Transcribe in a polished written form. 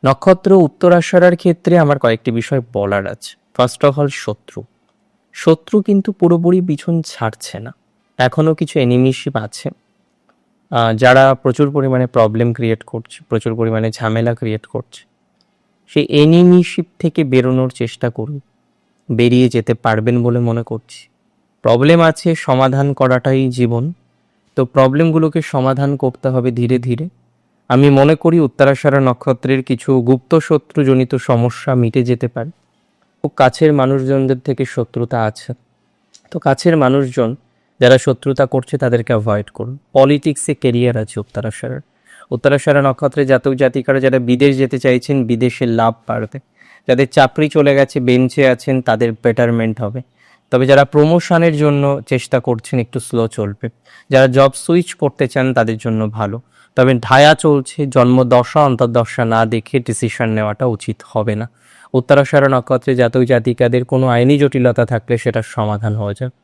নক্ষত্র উত্তরাষাঢ়ার ক্ষেত্রে আমার কয়েকটি বিষয় বলার আছে। ফার্স্ট অফ অল, শত্রু কিন্তু পুরোপুরি পিছন ছাড়ছে না। এখনও কিছু এনিমিশিপ আছে, যারা প্রচুর পরিমাণে প্রবলেম ক্রিয়েট করছে, প্রচুর পরিমাণে ঝামেলা ক্রিয়েট করছে। সেই এনিমিশিপ থেকে বেরোনোর চেষ্টা করুন, বেরিয়ে যেতে পারবেন বলে মনে করছি। প্রবলেম আছে, সমাধান করাটাই জীবন। তো প্রবলেমগুলোকে সমাধান করতে হবে ধীরে ধীরে। আমি মনে করি উত্তরাষাঢ়া নক্ষত্রের কিছু গুপ্ত শত্রুজনিত সমস্যা মিটে যেতে পারে। খুব কাছের মানুষজনদের থেকে শত্রুতা আছে, তো কাছের মানুষজন যারা শত্রুতা করছে তাদেরকে অ্যাভয়েড করুন। পলিটিক্সে কেরিয়ার আছে উত্তরাষাঢ়া নক্ষত্রে জাতক জাতিকারা যারা বিদেশ যেতে চাইছেন, বিদেশের লাভ বাড়বে। যাদের চাকরি চলে গেছে, বেঞ্চে আছেন, তাদের বেটারমেন্ট হবে। তবে যারা প্রমোশনের জন্য চেষ্টা করছেন, একটু স্লো চলবে। যারা জব সুইচ করতে চান তাদের জন্য ভালো। তবে ঢায়া চলছে, জন্মদশা অন্তর্দশা না দেখে ডিসিশন নেওয়াটা উচিত হবে না। উত্তরাষাঢ়া নক্ষত্রে জাতক জাতিকাদের কোনো আইনি জটিলতা থাকলে সেটার সমাধান হয়ে যাবে।